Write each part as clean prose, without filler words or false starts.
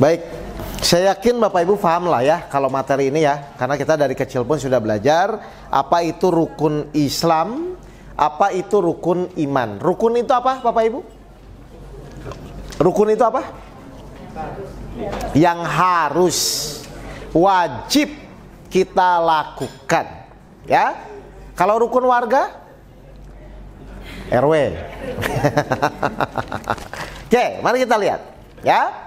Baik, saya yakin Bapak Ibu paham lah ya kalau materi ini ya, karena kita dari kecil pun sudah belajar apa itu rukun Islam, apa itu rukun iman. Rukun itu apa Bapak Ibu? Rukun itu apa? Yang harus, wajib kita lakukan, ya. Kalau rukun warga, RW. Oke, mari kita lihat, ya.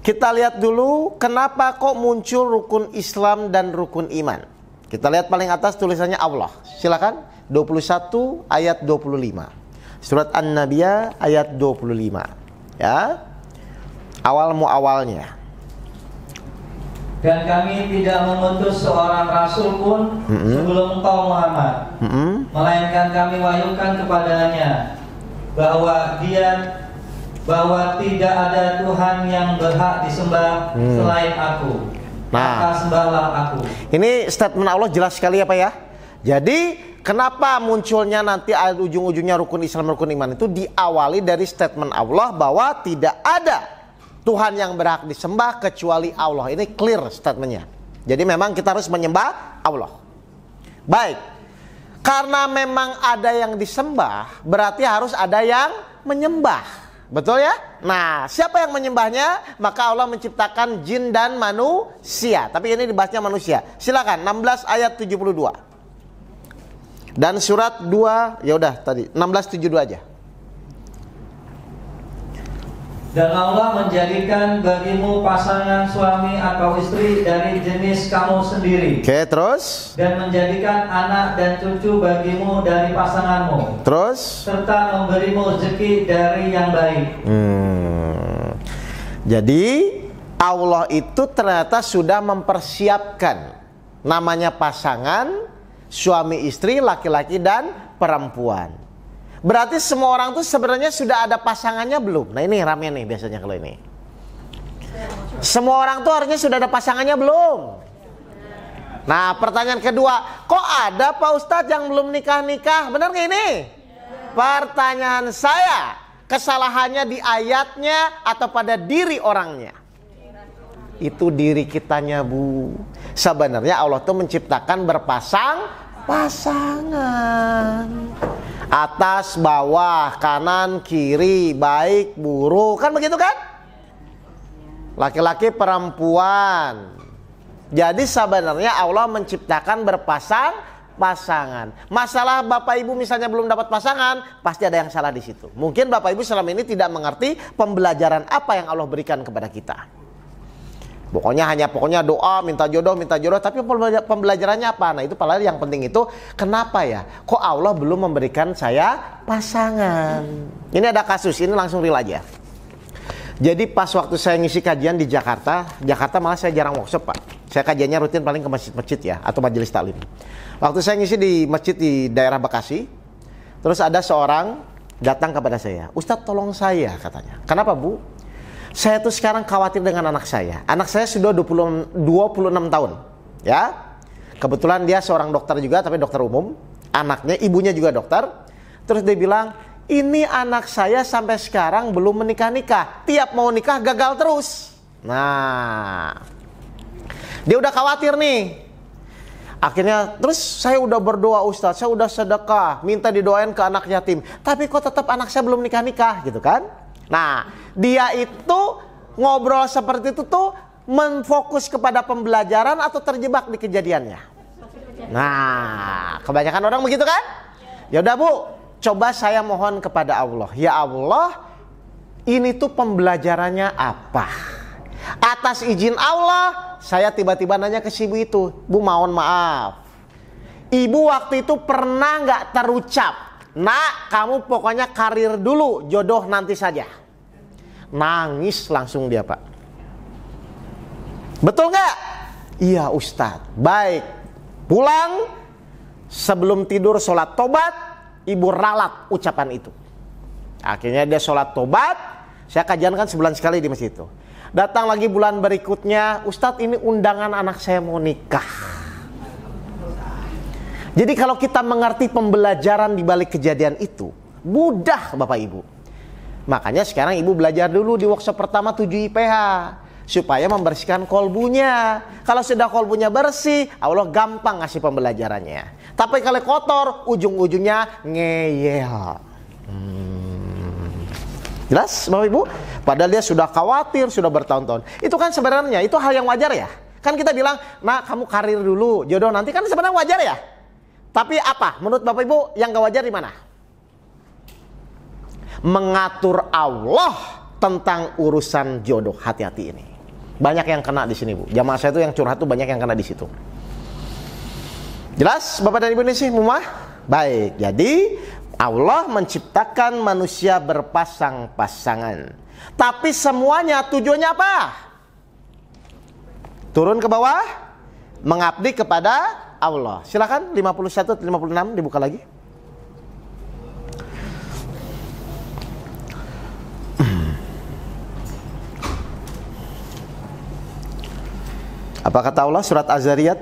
Kita lihat dulu kenapa kok muncul rukun Islam dan rukun iman. Kita lihat paling atas tulisannya Allah. Silakan 21 ayat 25. Surat An-Nabiyah ayat 25. Ya. Awalnya. Dan kami tidak mengutus seorang rasul pun sebelum engkau Muhammad, melainkan kami wahyukan kepadanya bahwa tidak ada Tuhan yang berhak disembah selain aku. Maka sembahlah aku. Ini statement Allah jelas sekali ya Pak ya. Jadi kenapa munculnya nanti ujung-ujungnya rukun Islam, rukun iman itu diawali dari statement Allah bahwa tidak ada Tuhan yang berhak disembah kecuali Allah. Ini clear statementnya. Jadi memang kita harus menyembah Allah. Baik, karena memang ada yang disembah, berarti harus ada yang menyembah. Betul ya? Nah, siapa yang menyembahnya? Maka Allah menciptakan jin dan manusia. Tapi ini dibahasnya manusia. Silakan 16 ayat 72. Dan surat 2, ya udah tadi 16:72 aja. Dan Allah menjadikan bagimu pasangan suami atau istri dari jenis kamu sendiri. Oke, terus? Dan menjadikan anak dan cucu bagimu dari pasanganmu. Terus? Serta memberimu rezeki dari yang baik. Jadi Allah itu ternyata sudah mempersiapkan namanya pasangan, suami istri, laki-laki dan perempuan. Berarti semua orang tuh sebenarnya sudah ada pasangannya belum? Nah ini rame nih biasanya kalau ini. Semua orang tuh harusnya sudah ada pasangannya belum? Nah pertanyaan kedua, kok ada Pak Ustadz yang belum nikah-nikah? Benar gak ini? Pertanyaan saya, kesalahannya di ayatnya atau pada diri orangnya? Itu diri kitanya Bu. Sebenarnya Allah tuh menciptakan pasangan. Atas, bawah, kanan, kiri, baik, buruk, kan begitu kan? Laki-laki, perempuan. Jadi sebenarnya Allah menciptakan pasangan. Masalah Bapak Ibu misalnya belum dapat pasangan, pasti ada yang salah di situ. Mungkin Bapak Ibu selama ini tidak mengerti pembelajaran apa yang Allah berikan kepada kita. Pokoknya doa, minta jodoh, tapi pembelajarannya apa? Nah itu padahal yang penting itu kenapa ya? Kok Allah belum memberikan saya pasangan? Ini ada kasus, ini langsung real aja. Jadi pas waktu saya ngisi kajian di Jakarta malah saya jarang workshop Pak. Saya kajiannya rutin paling ke masjid-masjid ya, atau majelis taklim. Waktu saya ngisi di masjid di daerah Bekasi, terus ada seorang datang kepada saya, Ustadz tolong saya katanya. Kenapa Bu? Saya tuh sekarang khawatir dengan anak saya. Anak saya sudah 26 tahun. Ya. Kebetulan dia seorang dokter juga, tapi dokter umum. Anaknya, ibunya juga dokter. Terus dia bilang, ini anak saya sampai sekarang belum menikah-nikah. Tiap mau nikah gagal terus. Nah, dia udah khawatir nih. Akhirnya, terus saya udah berdoa Ustadz, saya udah sedekah, minta didoain ke anak yatim. Tapi kok tetap anak saya belum nikah-nikah gitu kan. Nah, dia itu ngobrol seperti itu tuh menfokus kepada pembelajaran atau terjebak di kejadiannya. Nah, kebanyakan orang begitu kan? Ya udah Bu, coba saya mohon kepada Allah. Ya Allah, ini tuh pembelajarannya apa? Atas izin Allah, saya tiba-tiba nanya ke si ibu itu, Bu mohon maaf. Ibu waktu itu pernah nggak terucap? Nak, kamu pokoknya karir dulu, jodoh nanti saja. Nangis langsung dia Pak. Betul nggak? Iya Ustadz. Baik. Pulang, sebelum tidur sholat tobat, ibu ralat ucapan itu. Akhirnya dia sholat tobat. Saya kajian kan sebulan sekali di masjid itu. Datang lagi bulan berikutnya, Ustadz ini undangan anak saya mau nikah. Jadi kalau kita mengerti pembelajaran di balik kejadian itu, mudah Bapak Ibu. Makanya sekarang Ibu belajar dulu di workshop pertama 7 IPH. supaya membersihkan kolbunya. Kalau sudah kolbunya bersih, Allah gampang ngasih pembelajarannya. Tapi kalau kotor, ujung-ujungnya ngeyel. Jelas Bapak Ibu? Padahal dia sudah khawatir, sudah bertahun-tahun. Itu kan sebenarnya, itu hal yang wajar ya. Kan kita bilang, nah kamu karir dulu, jodoh nanti, kan sebenarnya wajar ya. Tapi apa? Menurut Bapak Ibu yang gak wajar di mana? Mengatur Allah tentang urusan jodoh, hati-hati ini. Banyak yang kena di sini Bu. Jamaah saya itu yang curhat tuh banyak yang kena di situ. Jelas Bapak dan Ibu ini sih Mumah? Baik, jadi Allah menciptakan manusia berpasang-pasangan. Tapi semuanya tujuannya apa? Turun ke bawah, mengabdi kepada Allah. Silakan 51 56 dibuka lagi. Apa kata Allah surat Az-Zariyat?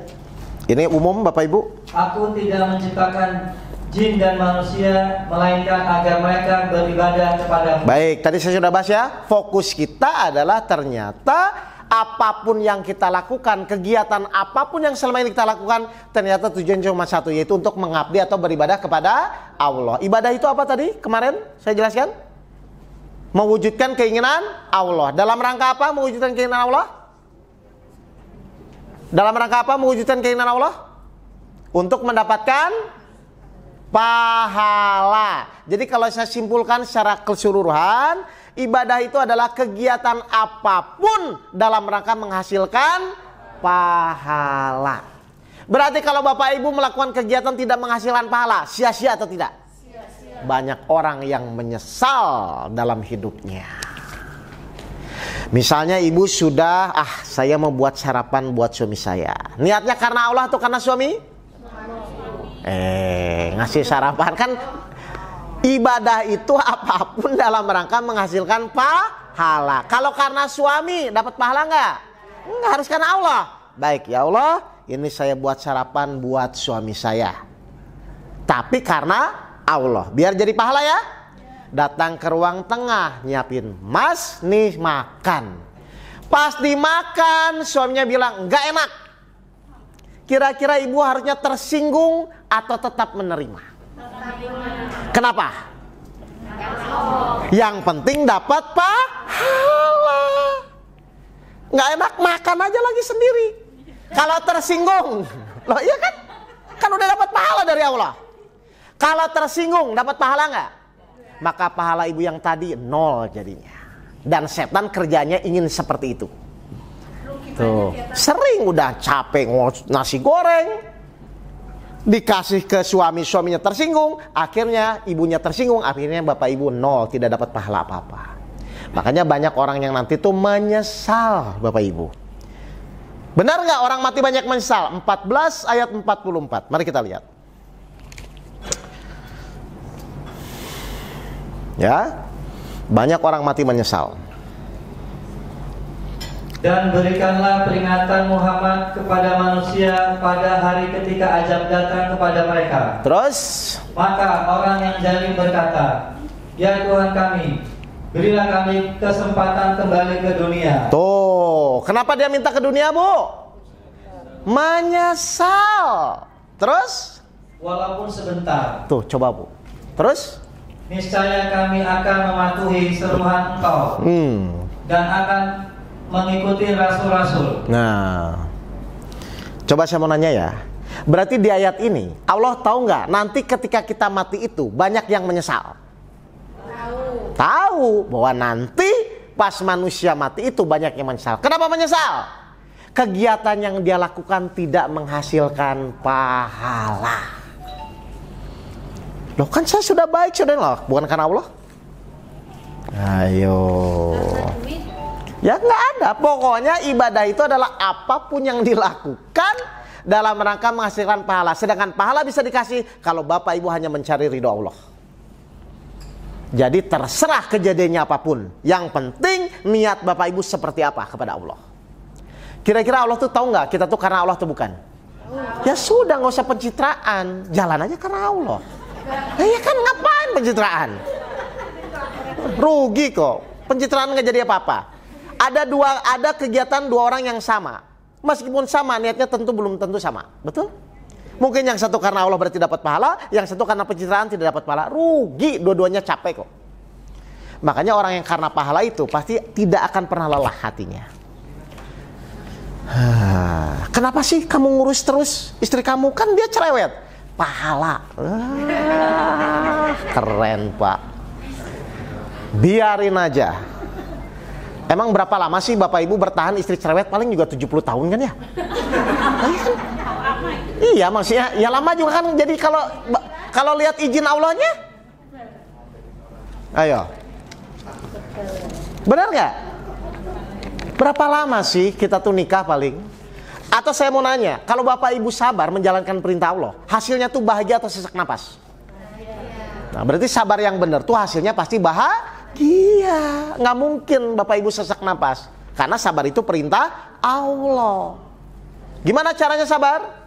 Ini umum Bapak Ibu. Aku tidak menciptakan jin dan manusia melainkan agar mereka beribadah kepadamu. Baik, tadi saya sudah bahas ya. Fokus kita adalah ternyata apapun yang kita lakukan, kegiatan apapun yang selama ini kita lakukan, ternyata tujuan cuma satu, yaitu untuk mengabdi atau beribadah kepada Allah. Ibadah itu apa tadi? Kemarin saya jelaskan. Mewujudkan keinginan Allah. Dalam rangka apa mewujudkan keinginan Allah? Dalam rangka apa mewujudkan keinginan Allah? Untuk mendapatkan pahala. Jadi kalau saya simpulkan secara keseluruhan, ibadah itu adalah kegiatan apapun dalam rangka menghasilkan pahala. Berarti kalau Bapak Ibu melakukan kegiatan tidak menghasilkan pahala, sia-sia atau tidak? Sia-sia. Banyak orang yang menyesal dalam hidupnya. Misalnya ibu sudah, saya mau buat sarapan buat suami saya. Niatnya karena Allah atau karena suami? Ngasih sarapan kan. Ibadah itu apapun dalam rangka menghasilkan pahala. Kalau karena suami dapat pahala nggak? Nggak, harus karena Allah. Baik ya Allah, ini saya buat sarapan buat suami saya. Tapi karena Allah, biar jadi pahala ya. Datang ke ruang tengah, nyiapin, Mas nih makan. Pas dimakan, suaminya bilang nggak enak. Kira-kira ibu harusnya tersinggung atau tetap menerima? Kenapa? Yang penting dapat pahala. Nggak enak, makan aja lagi sendiri. Kalau tersinggung, loh iya kan? Kan udah dapat pahala dari Allah. Kalau tersinggung, dapat pahala nggak? Maka pahala ibu yang tadi nol jadinya. Dan setan kerjanya ingin seperti itu. Tuh, sering udah capek nasi goreng, dikasih ke suami, suaminya tersinggung, akhirnya ibunya tersinggung, akhirnya bapak ibu nol, tidak dapat pahala apa-apa. Makanya banyak orang yang nanti tuh menyesal bapak ibu. Benar nggak orang mati banyak menyesal? 14 ayat 44. Mari kita lihat. Ya, banyak orang mati menyesal. Dan berikanlah peringatan Muhammad kepada manusia pada hari ketika ajab datang kepada mereka. Terus? Maka orang yang zalim berkata, ya Tuhan kami, berilah kami kesempatan kembali ke dunia. Tuh, kenapa dia minta ke dunia Bu? Menyesal. Terus? Walaupun sebentar. Tuh, coba Bu. Terus? Niscaya kami akan mematuhi seruan Engkau dan akan mengikuti rasul-rasul. Nah, coba saya mau nanya ya. Berarti di ayat ini Allah tahu nggak nanti ketika kita mati itu banyak yang menyesal? Tahu bahwa nanti pas manusia mati itu banyak yang menyesal. Kenapa menyesal? Kegiatan yang dia lakukan tidak menghasilkan pahala. Loh kan saya sudah baik, sudah loh, bukan karena Allah. Ayo. Ya nggak ada. Pokoknya ibadah itu adalah apapun yang dilakukan dalam rangka menghasilkan pahala. Sedangkan pahala bisa dikasih kalau bapak ibu hanya mencari ridho Allah. Jadi terserah kejadiannya apapun. Yang penting niat bapak ibu seperti apa kepada Allah. Kira-kira Allah tuh tahu nggak kita tuh karena Allah tuh bukan? Ya sudah, nggak usah pencitraan, jalan aja karena Allah. Ya kan ngapain pencitraan? Rugi kok. Pencitraan nggak jadi apa-apa. Ada kegiatan dua orang yang sama. Meskipun sama, niatnya tentu belum tentu sama. Betul? Mungkin yang satu karena Allah berarti dapat pahala, yang satu karena pencitraan tidak dapat pahala. Rugi, dua-duanya capek kok. Makanya orang yang karena pahala itu pasti tidak akan pernah lelah hatinya. Kenapa sih kamu ngurus terus istri kamu? Kan dia cerewet. Pahala. Keren, Pak. Biarin aja. Emang berapa lama sih Bapak Ibu bertahan istri cerewet? Paling juga 70 tahun kan ya? Iya, maksudnya ya lama juga kan. Jadi kalau lihat izin Allahnya, ayo, benar nggak? Berapa lama sih kita tuh nikah paling? Atau saya mau nanya, kalau Bapak Ibu sabar menjalankan perintah Allah, hasilnya tuh bahagia atau sesak napas? Nah, berarti sabar yang benar tuh hasilnya pasti bahagia. Nggak mungkin Bapak Ibu sesak napas, karena sabar itu perintah Allah. Gimana caranya sabar?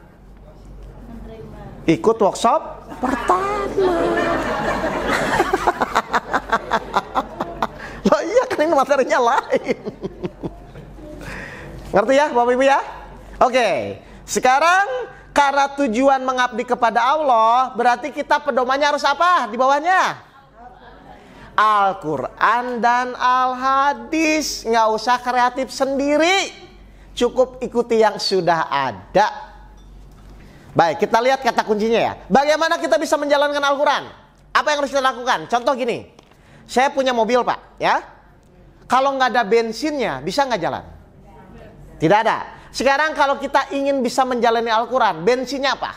Ikut workshop pertama. Loh iya kan ini materinya lain. Ngerti ya Bapak Ibu ya? Oke, sekarang karena tujuan mengabdi kepada Allah, berarti kita pedomannya harus apa di bawahnya? Al-Quran dan Al-Hadis. Nggak usah kreatif sendiri, cukup ikuti yang sudah ada. Baik, kita lihat kata kuncinya ya. Bagaimana kita bisa menjalankan Al-Quran? Apa yang harus kita lakukan? Contoh gini, saya punya mobil Pak, ya. Kalau nggak ada bensinnya, bisa nggak jalan? Tidak ada. Sekarang kalau kita ingin bisa menjalani Al-Quran, bensinnya apa?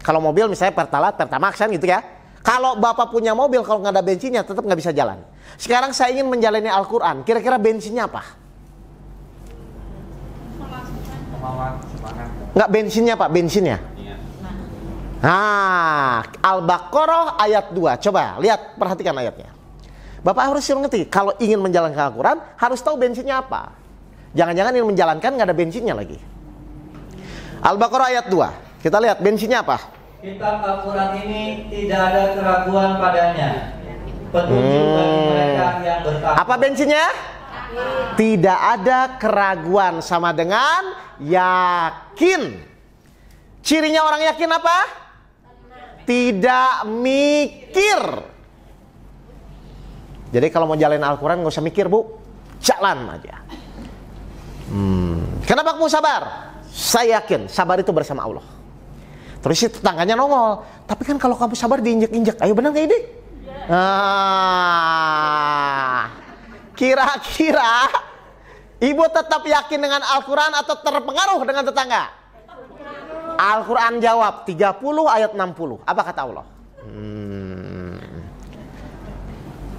Kalau mobil misalnya Pertalite, Pertamax kan gitu ya. Kalau Bapak punya mobil, kalau nggak ada bensinnya tetap nggak bisa jalan. Sekarang saya ingin menjalani Al-Quran, kira-kira bensinnya apa? Nggak bensinnya Pak, bensinnya. Nah, Al-Baqarah ayat 2. Coba lihat, perhatikan ayatnya. Bapak harus ngerti, kalau ingin menjalankan Al-Quran, harus tahu bensinnya apa. Jangan-jangan ingin menjalankan nggak ada bensinnya lagi. Al-Baqarah ayat 2. Kita lihat bensinnya apa? Kitab Al-Quran ini tidak ada keraguan padanya. Petunjuk bagi mereka yang bertakwa. Apa bensinnya? Tidak ada keraguan, sama dengan yakin. Cirinya orang yakin apa? Tidak mikir. Jadi kalau mau jalanin Al-Quran nggak usah mikir Bu, jalan aja. Kenapa kamu sabar? Saya yakin sabar itu bersama Allah. Terus si tetangganya nongol, tapi kan kalau kamu sabar diinjek-injek. Ayo benar nggak ini? Kira-kira ibu tetap yakin dengan Al-Quran atau terpengaruh dengan tetangga? Al-Quran jawab 30 ayat 60. Apa kata Allah?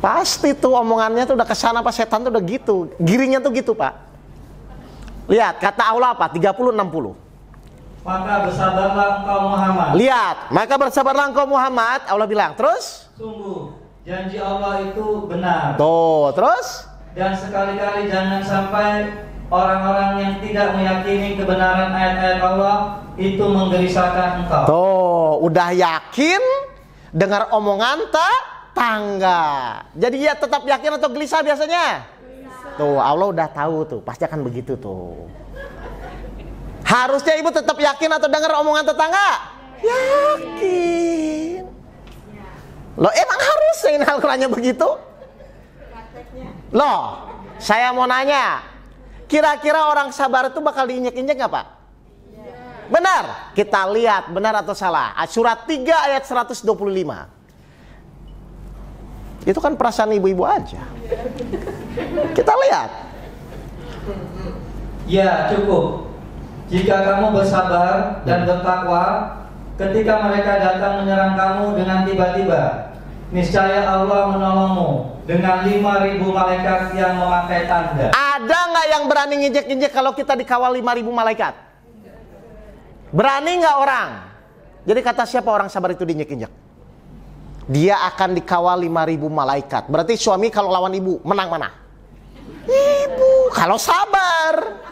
Pasti tuh omongannya tuh udah kesana Pak, setan tuh udah gitu. Giringnya tuh gitu Pak. Lihat kata Allah apa? 30 60. Maka bersabarlah engkau Muhammad. Lihat, maka bersabarlah engkau Muhammad. Allah bilang, terus? Sungguh janji Allah itu benar. Tuh, terus? Dan sekali-kali jangan sampai orang-orang yang tidak meyakini kebenaran ayat-ayat Allah itu menggelisahkan engkau. Tuh, udah yakin dengar omongan tetangga. Jadi ya tetap yakin atau gelisah biasanya? Tuh, Allah udah tahu tuh, pasti akan begitu tuh. Harusnya ibu tetap yakin atau dengar omongan tetangga? Yakin. Loh, emang harusnya ini Al-Qurannya begitu? Loh, saya mau nanya, kira-kira orang sabar itu bakal diinjek-injek nggak Pak? Benar. Kita lihat benar atau salah. Surat 3 ayat 125. Itu kan perasaan ibu-ibu aja. Kita lihat. Ya, cukup. Jika kamu bersabar dan bertakwa, ketika mereka datang menyerang kamu dengan tiba-tiba, niscaya Allah menolongmu dengan 5.000 malaikat yang memakai tanda. Ada nggak yang berani nginjek-injek kalau kita dikawal 5.000 malaikat? Berani nggak orang? Jadi kata siapa orang sabar itu diinjek-injek? Dia akan dikawal 5.000 malaikat. Berarti suami kalau lawan ibu menang mana? Ibu kalau sabar.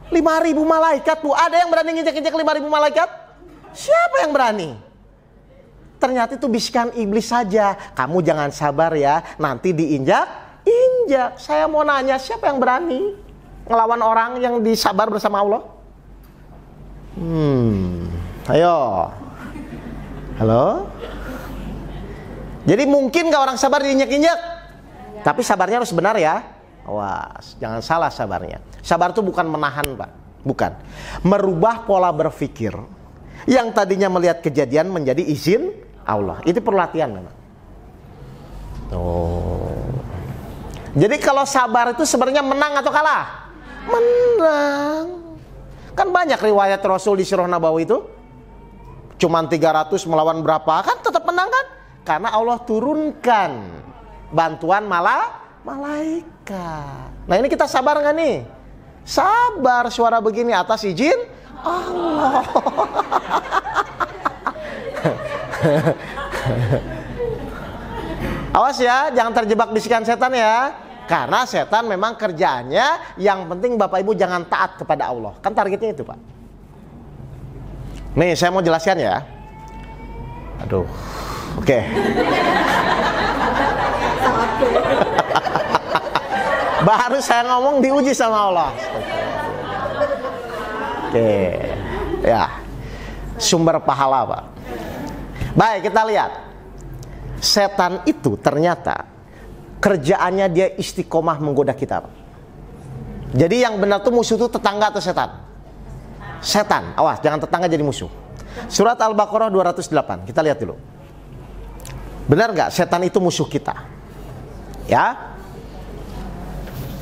5.000 malaikat Bu, ada yang berani nginjek-injek 5.000 malaikat? Siapa yang berani? Ternyata itu bisikan iblis saja. Kamu jangan sabar ya, nanti diinjak injak. Saya mau nanya, siapa yang berani ngelawan orang yang disabar bersama Allah? Ayo. Halo? Jadi mungkin gak orang sabar diinjak-injak? Tapi sabarnya harus benar ya. Awas, jangan salah sabarnya. Sabar itu bukan menahan, Pak. Bukan. Merubah pola berpikir yang tadinya melihat kejadian menjadi izin Allah. Itu perlu latihan memang. Jadi kalau sabar itu sebenarnya menang atau kalah? Menang. Kan banyak riwayat Rasul di Sirah Nabawi itu. Cuman 300 melawan berapa? Kan tetap menang kan? Karena Allah turunkan bantuan malaikat. Nah ini kita sabar nggak nih? Sabar, suara begini atas izin Allah. Awas ya, jangan terjebak bisikan setan ya. Karena setan memang kerjaannya yang penting Bapak Ibu jangan taat kepada Allah. Kan targetnya itu, Pak. Nih, saya mau jelaskan ya. Aduh. Oke. Baru saya ngomong diuji sama Allah. Oke. Ya. Sumber pahala, Pak. Baik, kita lihat. Setan itu ternyata kerjaannya dia istiqomah menggoda kita, Pak. Jadi yang benar tuh musuh itu tetangga atau setan? Setan. Awas, jangan tetangga jadi musuh. Surat Al-Baqarah 208. Kita lihat dulu. Benar nggak setan itu musuh kita? Ya.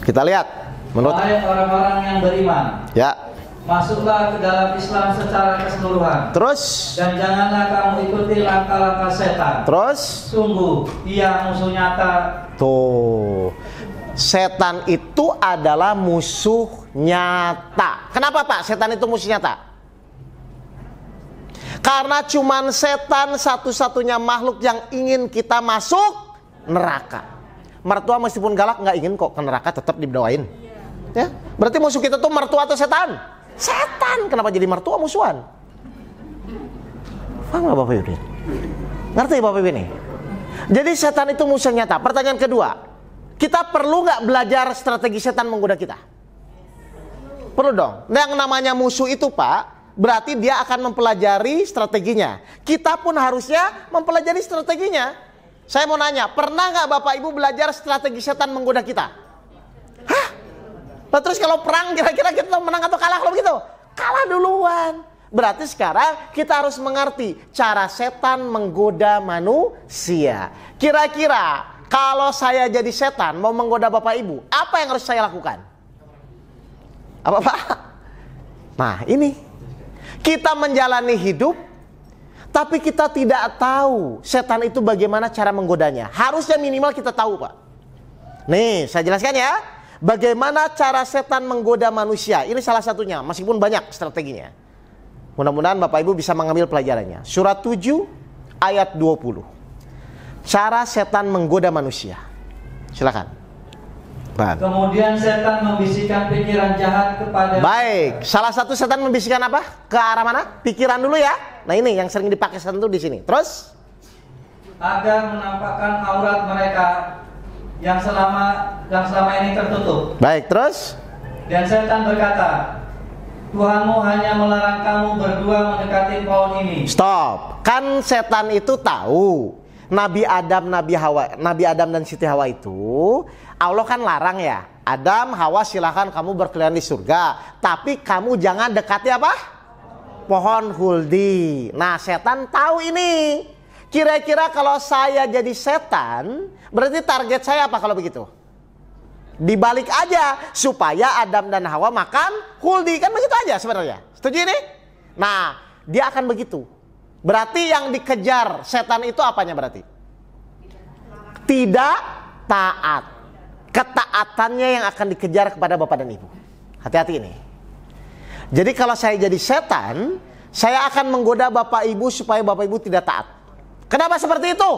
Kita lihat. Menurut orang-orang yang beriman. Ya. Masuklah ke dalam Islam secara keseluruhan. Terus. Dan janganlah kamu ikuti langkah-langkah setan. Terus. Sungguh, dia musuh nyata. Tuh. Setan itu adalah musuh nyata. Kenapa, Pak? Setan itu musuh nyata? Karena cuman setan satu-satunya makhluk yang ingin kita masuk neraka. Mertua meskipun galak nggak ingin kok ke neraka, tetap didoain. Ya, berarti musuh kita tuh mertua atau setan? Setan. Kenapa jadi mertua musuhan? Paham nggak Bapak Ibu? Ngerti Bapak Ibu ini? Jadi setan itu musuh nyata. Pertanyaan kedua, kita perlu nggak belajar strategi setan menggoda kita? Perlu dong. Nah, yang namanya musuh itu, Pak, berarti dia akan mempelajari strateginya. Kita pun harusnya mempelajari strateginya. Saya mau nanya, pernah nggak Bapak Ibu belajar strategi setan menggoda kita? Hah? Nah, terus kalau perang kira-kira kita menang atau kalah kalau begitu? Kalah duluan. Berarti sekarang kita harus mengerti cara setan menggoda manusia. Kira-kira kalau saya jadi setan mau menggoda Bapak Ibu, apa yang harus saya lakukan? Apa, Pak? Nah, ini. Kita menjalani hidup, tapi kita tidak tahu setan itu bagaimana cara menggodanya. Harusnya minimal kita tahu, Pak. Nih, saya jelaskan ya. Bagaimana cara setan menggoda manusia. Ini salah satunya, meskipun banyak strateginya. Mudah-mudahan Bapak Ibu bisa mengambil pelajarannya. Surat 7 ayat 20. Cara setan menggoda manusia. Silakan. Kemudian setan membisikkan pikiran jahat kepada. Baik, salah satu setan membisikkan apa? Ke arah mana? Pikiran dulu ya. Nah ini yang sering dipakai setan tuh di sini. Terus? Agar menampakkan aurat mereka yang selama ini tertutup. Baik, terus? Dan setan berkata, Tuhanmu hanya melarang kamu berdua mendekati pohon ini. Stop. Kan setan itu tahu Nabi Adam dan Siti Hawa itu Allah kan larang ya. Adam, Hawa silakan kamu berkeliaran di surga, tapi kamu jangan dekati apa? Pohon huldi. Nah, setan tahu ini. Kira-kira kalau saya jadi setan, berarti target saya apa kalau begitu? Dibalik aja supaya Adam dan Hawa makan huldi, kan begitu aja sebenarnya. Setuju ini? Nah, dia akan begitu. Berarti yang dikejar setan itu apanya berarti? Tidak taat. Ketaatannya yang akan dikejar kepada Bapak dan Ibu. Hati-hati ini. Jadi kalau saya jadi setan, saya akan menggoda Bapak Ibu supaya Bapak Ibu tidak taat. Kenapa seperti itu?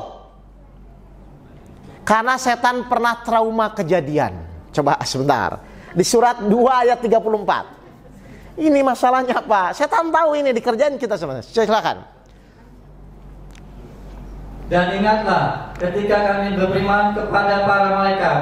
Karena setan pernah trauma kejadian. Coba sebentar. Di surat 2 ayat 34. Ini masalahnya Pak. Setan tahu ini dikerjain kita sebenarnya. Silakan. Dan ingatlah ketika kami beriman kepada para malaikat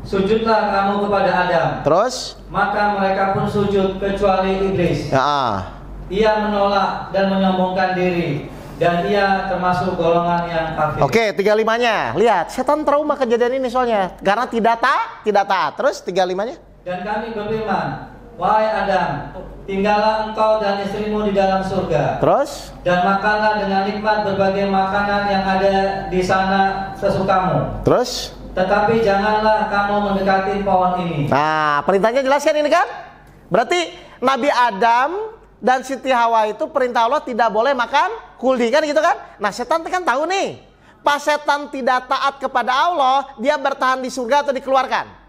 sujudlah kamu kepada Adam. Terus? Maka mereka pun sujud kecuali iblis. Ya. Ia menolak dan menyombongkan diri, dan ia termasuk golongan yang kafir. Oke, 35-nya. Lihat, setan trauma kejadian ini soalnya. Karena tidak taat. Terus 35-nya? Dan kami berfirman, wahai Adam, tinggallah engkau dan istrimu di dalam surga. Terus? Dan makanlah dengan nikmat berbagai makanan yang ada di sana sesukamu. Terus? Tetapi janganlah kamu mendekati pohon ini. Nah, perintahnya jelaskan ini kan? Berarti Nabi Adam dan Siti Hawa itu perintah Allah tidak boleh makan huldi kan gitu kan? Nah, setan kan tahu nih. Pas setan tidak taat kepada Allah, dia bertahan di surga atau dikeluarkan?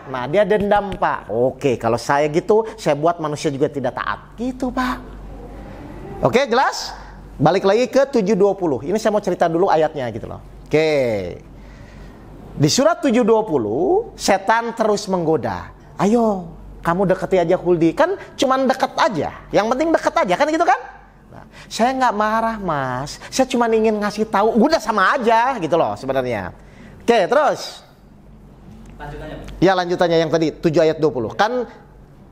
Nah, dia dendam, Pak. Oke, kalau saya gitu, saya buat manusia juga tidak taat. Gitu, Pak. Oke, jelas? Balik lagi ke 720. Ini saya mau cerita dulu ayatnya gitu loh. Oke. Di surat 720, setan terus menggoda. Ayo, kamu deketi aja huldi. Kan cuman deket aja. Yang penting deket aja, kan gitu kan? Nah, saya nggak marah, Mas. Saya cuma ingin ngasih tahu. Udah sama aja gitu loh sebenarnya. Oke, terus. Lanjutannya. Ya, lanjutannya yang tadi 7 ayat 20. Kan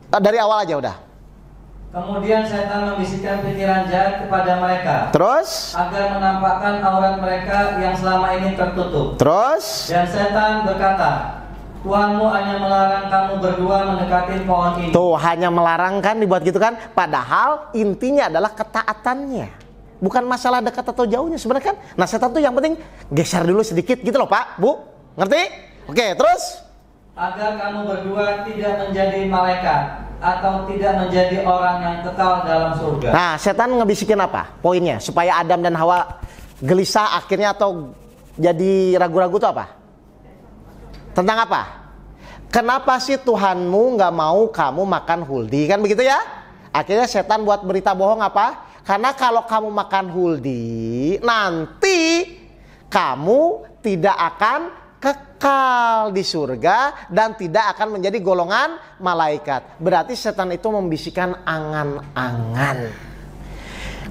dari awal aja udah. Kemudian setan membisikkan pikiran jahat kepada mereka. Terus? Agar menampakkan aurat mereka yang selama ini tertutup. Terus? Dan setan berkata, Tuhanmu hanya melarang kamu berdua mendekati pohon ini. Tuh, hanya melarang kan dibuat gitu kan? Padahal intinya adalah ketaatannya. Bukan masalah dekat atau jauhnya sebenarnya kan. Nah, setan tuh yang penting geser dulu sedikit gitu loh, Pak, Bu. Ngerti? Oke, terus? Agar kamu berdua tidak menjadi malaikat atau tidak menjadi orang yang kekal dalam surga. Nah, setan ngebisikin apa? Poinnya supaya Adam dan Hawa gelisah akhirnya atau jadi ragu-ragu tuh apa? Tentang apa? Kenapa sih Tuhanmu nggak mau kamu makan huldi? Kan begitu ya? Akhirnya setan buat berita bohong apa? Karena kalau kamu makan huldi, nanti kamu tidak akan kekal di surga dan tidak akan menjadi golongan malaikat. Berarti setan itu membisikkan angan-angan.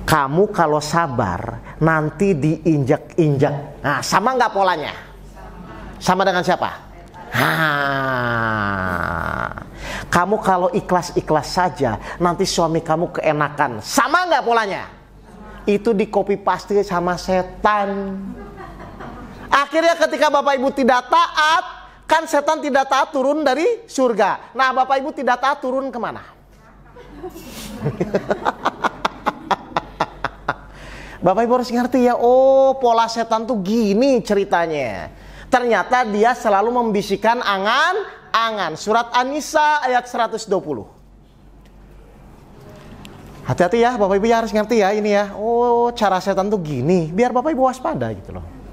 Kamu kalau sabar nanti diinjak-injak. Nah, sama nggak polanya? Sama dengan siapa? Kamu kalau ikhlas-ikhlas saja nanti suami kamu keenakan. Sama nggak polanya? Itu di copy paste sama setan. Akhirnya ketika Bapak Ibu tidak taat, kan setan tidak taat turun dari surga. Nah, Bapak Ibu tidak taat turun kemana? Bapak Ibu harus ngerti ya, oh pola setan tuh gini ceritanya. Ternyata dia selalu membisikkan angan-angan. Surat An-Nisa ayat 120. Hati-hati ya, Bapak Ibu ya harus ngerti ya ini ya. Oh, cara setan tuh gini, biar Bapak Ibu waspada gitu loh.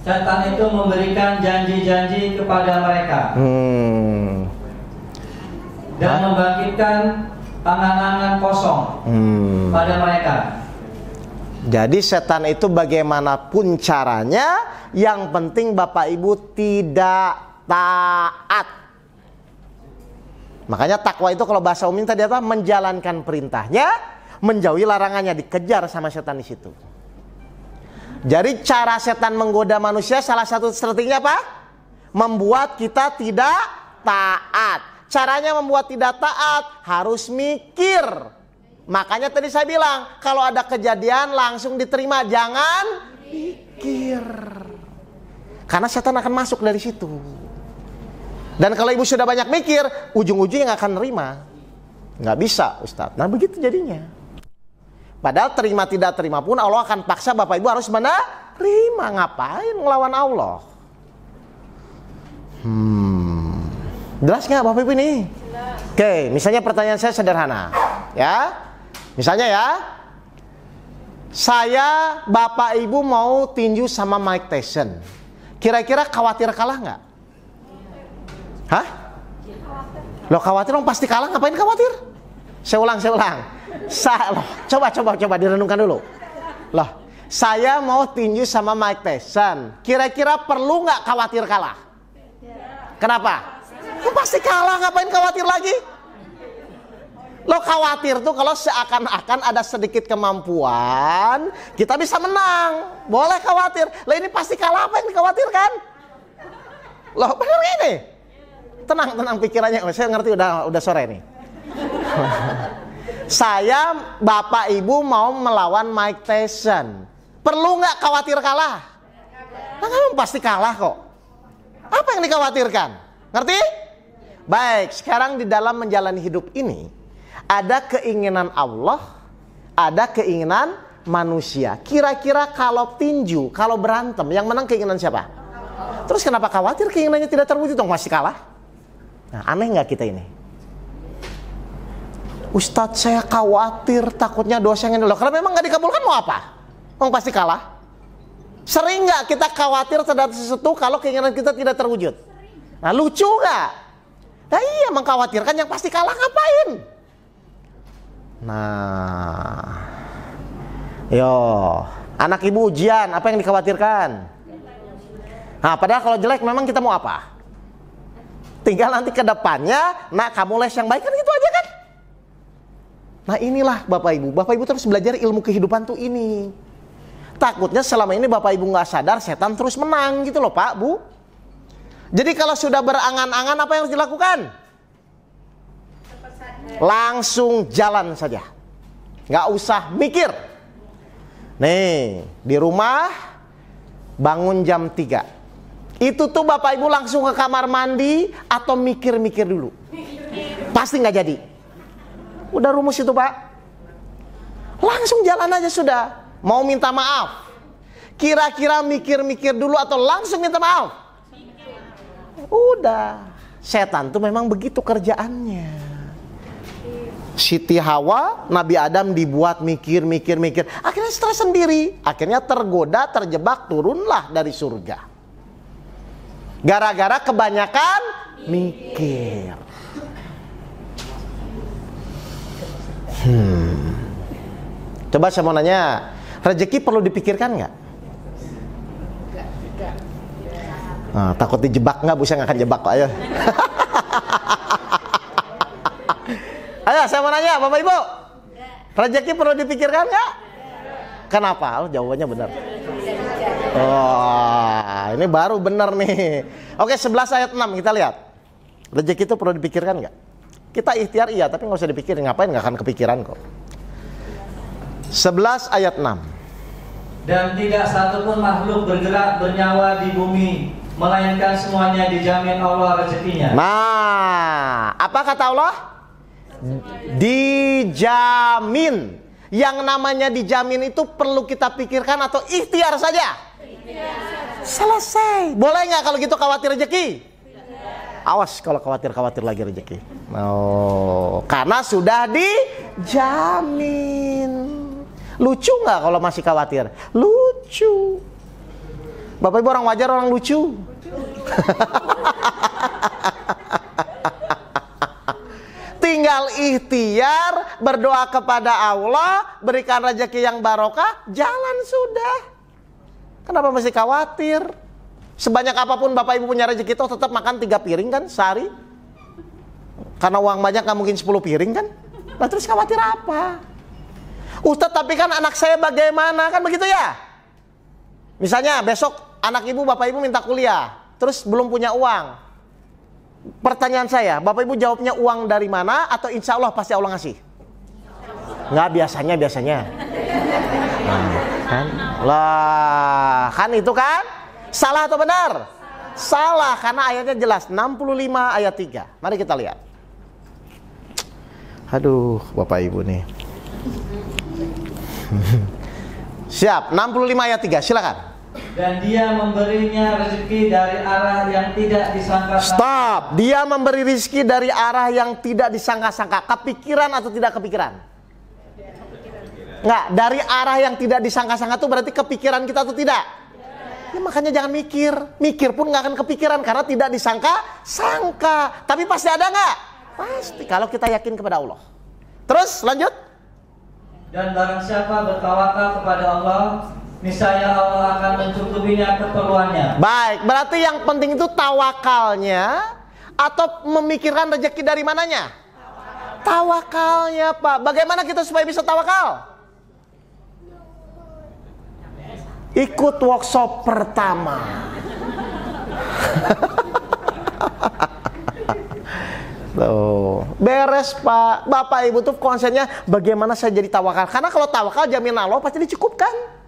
Setan itu memberikan janji-janji kepada mereka dan membangkitkan angan-angan kosong pada mereka. Jadi setan itu bagaimanapun caranya, yang penting Bapak Ibu tidak taat. Makanya takwa itu kalau bahasa umum tadi apa? Menjalankan perintahnya, menjauhi larangannya, dikejar sama setan di situ. Jadi cara setan menggoda manusia salah satu strateginya apa? Membuat kita tidak taat. Caranya membuat tidak taat harus mikir. Makanya tadi saya bilang kalau ada kejadian langsung diterima, jangan mikir. Karena setan akan masuk dari situ. Dan kalau ibu sudah banyak mikir, ujung-ujungnya nggak akan nerima. Nggak bisa, Ustadz. Nah begitu jadinya. Padahal terima tidak terima pun Allah akan paksa Bapak Ibu harus menerima. Ngapain ngelawan Allah? Jelas nggak Bapak Ibu ini? Oke, misalnya pertanyaan saya sederhana, ya. Misalnya ya, saya Bapak Ibu mau tinju sama Mike Tyson. Kira-kira khawatir kalah nggak? Hah? Lo khawatir dong, pasti kalah, ngapain khawatir? Saya ulang. Coba direnungkan dulu. Loh, saya mau tinju sama Mike Tyson. Kira-kira perlu nggak khawatir kalah? Kenapa? Ya pasti kalah, ngapain khawatir lagi? Lo khawatir tuh kalau seakan-akan ada sedikit kemampuan kita bisa menang. Boleh khawatir. Lah ini pasti kalah, apa yang dikhawatirkan? Loh, benar ini. Tenang pikirannya. Saya ngerti udah sore nih. Saya, Bapak Ibu mau melawan Mike Tyson. Perlu nggak khawatir kalah? Nah, kamu pasti kalah kok. Apa yang dikhawatirkan? Ngerti? Baik, sekarang di dalam menjalani hidup ini ada keinginan Allah, ada keinginan manusia. Kira-kira kalau tinju, kalau berantem, yang menang keinginan siapa? Terus kenapa khawatir keinginannya tidak terwujud? Dong masih kalah. Nah, aneh nggak kita ini? Ustadz, saya khawatir, takutnya dosanya loh. Kalau memang nggak dikabulkan mau apa? Mau pasti kalah. Sering nggak kita khawatir terhadap sesuatu kalau keinginan kita tidak terwujud? Nah, lucu nggak? Nah iya, mengkhawatirkan yang pasti kalah ngapain? Nah, yo, anak ibu ujian, apa yang dikhawatirkan? Nah, padahal kalau jelek memang kita mau apa? Tinggal nanti ke depannya, nak kamu les yang baik kan gitu aja kan? Nah inilah Bapak Ibu terus belajar ilmu kehidupan tuh ini. Takutnya selama ini Bapak Ibu nggak sadar, setan terus menang gitu loh Pak, Bu. Jadi kalau sudah berangan-angan apa yang harus dilakukan? Langsung jalan saja. Nggak usah mikir. Nih, di rumah bangun jam 3. Itu tuh Bapak Ibu langsung ke kamar mandi atau mikir-mikir dulu? Pasti nggak jadi. Udah rumus itu Pak. Langsung jalan aja sudah. Mau minta maaf, kira-kira mikir-mikir dulu atau langsung minta maaf? Udah. Setan tuh memang begitu kerjaannya. Siti Hawa, Nabi Adam dibuat mikir. Akhirnya stres sendiri. Akhirnya tergoda, terjebak, turunlah dari surga. Gara-gara kebanyakan mikir. Coba saya mau nanya, rezeki perlu dipikirkan nggak? Nah, takut dijebak nggak? Bu, saya nggak akan jebak kok. Ayo. Ayo, saya mau nanya, Bapak Ibu, rezeki perlu dipikirkan nggak? Kenapa? Oh, jawabannya benar. Oh, ini baru benar nih. Oke, 11 ayat 6 kita lihat. Rezeki itu perlu dipikirkan nggak? Kita ikhtiar iya, tapi nggak usah dipikirin. Ngapain? Nggak akan kepikiran kok. 11 ayat 6. Dan tidak satupun makhluk bergerak bernyawa di bumi, melainkan semuanya dijamin Allah rezekinya. Nah, apa kata Allah? Dijamin. Yang namanya dijamin itu perlu kita pikirkan atau ikhtiar saja? Selesai. Boleh nggak kalau gitu khawatir rezeki? Awas kalau khawatir lagi rezeki. Oh, karena sudah dijamin. Lucu nggak kalau masih khawatir? Lucu. Bapak Ibu orang wajar, orang lucu. Tinggal ikhtiar, berdoa kepada Allah, berikan rezeki yang barokah, jalan sudah. Kenapa masih khawatir? Sebanyak apapun Bapak Ibu punya rezeki itu tetap makan 3 piring kan sehari? Karena uang banyak nggak mungkin 10 piring kan? Nah, terus khawatir apa? Ustadz, tapi kan anak saya bagaimana? Kan begitu ya? Misalnya besok anak ibu, Bapak Ibu minta kuliah, terus belum punya uang. Pertanyaan saya, Bapak Ibu jawabnya uang dari mana atau insya Allah pasti Allah ngasih? Nggak, biasanya. Kan? Lah, kan itu kan? Salah atau benar? Salah, karena ayatnya jelas. 65 ayat 3. Mari kita lihat. Aduh, Bapak Ibu nih. Siap, 65 ayat 3, silakan. Dan dia memberinya rezeki dari arah yang tidak disangka-sangka. Stop. Dia memberi rezeki dari arah yang tidak disangka-sangka. Kepikiran atau tidak kepikiran? Enggak, dari arah yang tidak disangka-sangka itu berarti kepikiran kita atau tidak? Ya, makanya jangan mikir. Mikir pun nggak akan kepikiran karena tidak disangka-sangka. Tapi pasti ada nggak? Pasti, kalau kita yakin kepada Allah. Terus lanjut. Dan barang siapa bertawakal kepada Allah, niscaya Allah akan mencukupinya keperluannya. Baik, berarti yang penting itu tawakalnya atau memikirkan rezeki dari mananya? Tawakalnya, Pak. Bagaimana kita supaya bisa tawakal? Ikut workshop pertama. stres Pak. Bapak Ibu tuh konsennya bagaimana saya jadi tawakal. Karena kalau tawakal jaminan Allah pasti dicukupkan.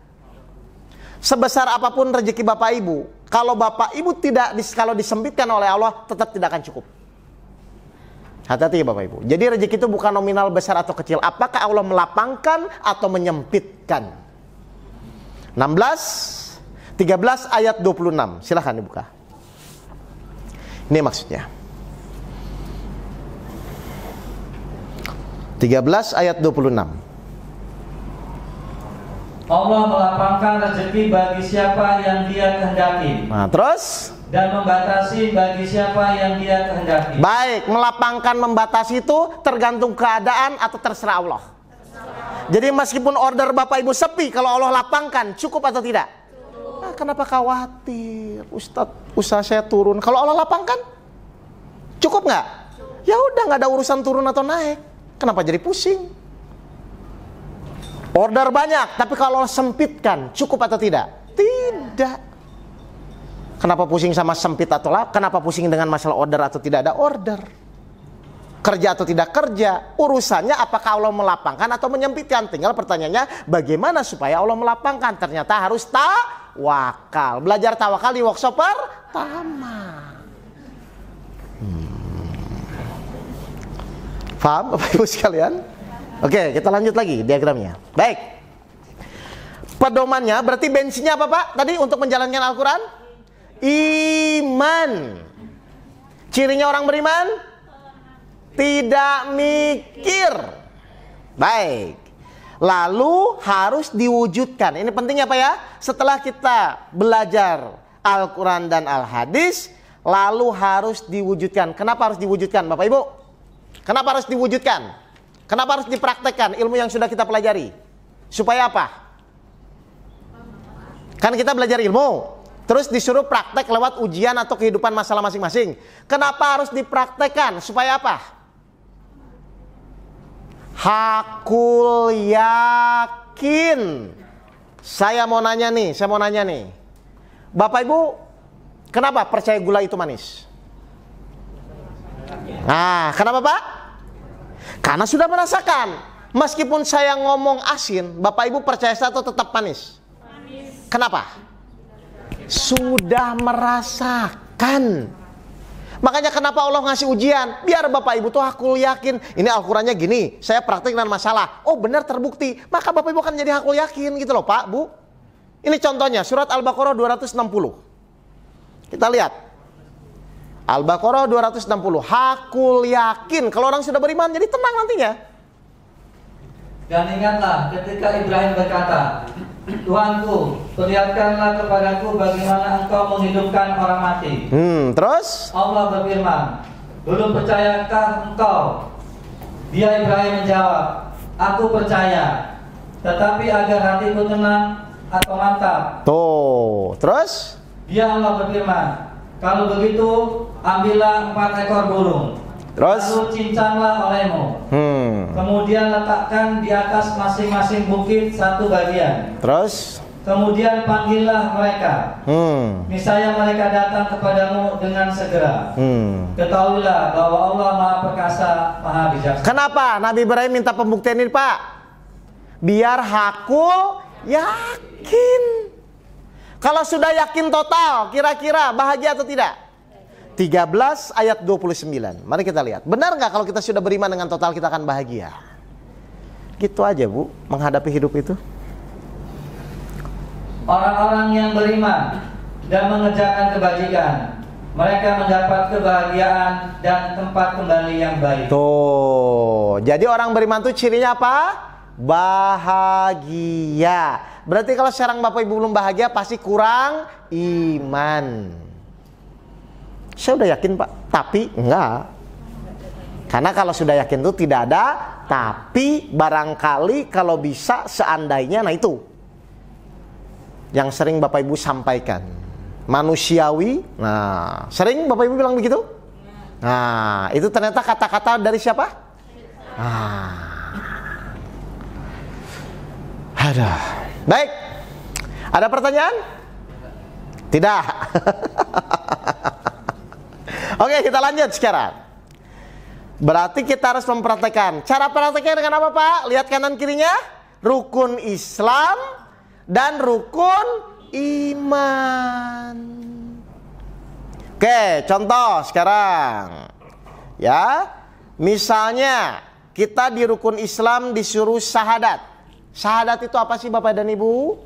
Sebesar apapun rezeki Bapak Ibu, kalau Bapak Ibu kalau disempitkan oleh Allah, tetap tidak akan cukup. Hati-hati ya Bapak Ibu. Jadi rezeki itu bukan nominal besar atau kecil. Apakah Allah melapangkan atau menyempitkan? 13 ayat 26. Silahkan dibuka. Ini maksudnya. 13 ayat 26. Allah melapangkan rezeki bagi siapa yang Dia kehendaki. Nah, terus? Dan membatasi bagi siapa yang Dia kehendaki. Baik, melapangkan membatasi itu tergantung keadaan atau terserah Allah. Jadi meskipun order Bapak Ibu sepi, kalau Allah lapangkan cukup atau tidak? Nah, kenapa khawatir? Ustadz, usaha saya turun. Kalau Allah lapangkan cukup nggak? Ya udah, nggak ada urusan turun atau naik. Kenapa jadi pusing? Order banyak, tapi kalau sempitkan, cukup atau tidak? Tidak. Kenapa pusing sama sempit atau lap? Kenapa pusing dengan masalah order atau tidak ada order? Kerja atau tidak kerja? Urusannya apakah Allah melapangkan atau menyempitkan? Tinggal pertanyaannya, bagaimana supaya Allah melapangkan? Ternyata harus tawakal. Belajar tawakal di workshop pertama. Paham Bapak Ibu sekalian? Oke, kita lanjut lagi diagramnya. Baik. Pedomannya berarti bensinnya apa Pak? Tadi untuk menjalankan Al-Quran? Iman. Cirinya orang beriman? Tidak mikir. Baik. Lalu harus diwujudkan. Ini pentingnya Pak ya. Setelah kita belajar Al-Quran dan Al-Hadis, lalu harus diwujudkan. Kenapa harus diwujudkan Bapak Ibu? Kenapa harus diwujudkan? Kenapa harus dipraktekkan ilmu yang sudah kita pelajari? Supaya apa? Kan kita belajar ilmu, terus disuruh praktek lewat ujian atau kehidupan masalah masing-masing. Kenapa harus dipraktekkan? Supaya apa? Hakul yakin. Saya mau nanya nih. Bapak Ibu, kenapa percaya gula itu manis? Nah, kenapa Pak? Karena sudah merasakan. Meskipun saya ngomong asin, Bapak Ibu percaya saya atau tetap manis? Manis. Kenapa? Sudah merasakan. Makanya kenapa Allah ngasih ujian? Biar Bapak Ibu tuh hakul yakin. Ini Al-Qurannya gini, saya praktik dengan masalah. Oh benar terbukti. Maka Bapak Ibu akan jadi hakul yakin gitu loh Pak, Bu. Ini contohnya surat Al-Baqarah 260. Kita lihat. Al-Baqarah 260. Hakul yakin. Kalau orang sudah beriman jadi tenang nantinya. Dan ingatlah ketika Ibrahim berkata, Tuhanku, perlihatkanlah kepadaku bagaimana engkau menghidupkan orang mati. Terus? Allah berfirman, belum percayakah engkau? Dia Ibrahim menjawab, aku percaya, tetapi agar hatiku tenang atau mantap. Tuh, terus? Dia Allah berfirman, kalau begitu ambillah 4 ekor burung. Terus? Lalu cincanglah olehmu. Kemudian letakkan di atas masing-masing bukit satu bagian. Terus? Kemudian panggillah mereka. Misalnya mereka datang kepadamu dengan segera. Ketahuilah bahwa Allah Maha Perkasa, Maha Bijaksana. Kenapa Nabi Ibrahim minta pembuktian ini Pak? Biar hakul yakin. Kalau sudah yakin total, kira-kira bahagia atau tidak? 13 ayat 29. Mari kita lihat. Benar nggak kalau kita sudah beriman dengan total kita akan bahagia? Gitu aja Bu, menghadapi hidup itu. Orang-orang yang beriman dan mengerjakan kebajikan, mereka mendapat kebahagiaan dan tempat kembali yang baik. Tuh, jadi orang beriman itu cirinya apa? Bahagia. Berarti kalau sekarang Bapak Ibu belum bahagia pasti kurang iman. Saya udah yakin Pak, tapi enggak. Karena kalau sudah yakin itu tidak ada tapi, barangkali, kalau bisa, seandainya. Nah itu yang sering Bapak Ibu sampaikan, manusiawi. Nah, sering Bapak Ibu bilang begitu. Nah, itu ternyata kata-kata dari siapa? Ada. Baik, ada pertanyaan? Tidak. Oke, kita lanjut sekarang. Berarti kita harus mempraktekkan. Cara prakteknya dengan apa, Pak? Lihat kanan kirinya. Rukun Islam dan rukun iman. Oke, contoh sekarang. Ya, misalnya kita di rukun Islam disuruh syahadat. Syahadat itu apa sih Bapak dan Ibu?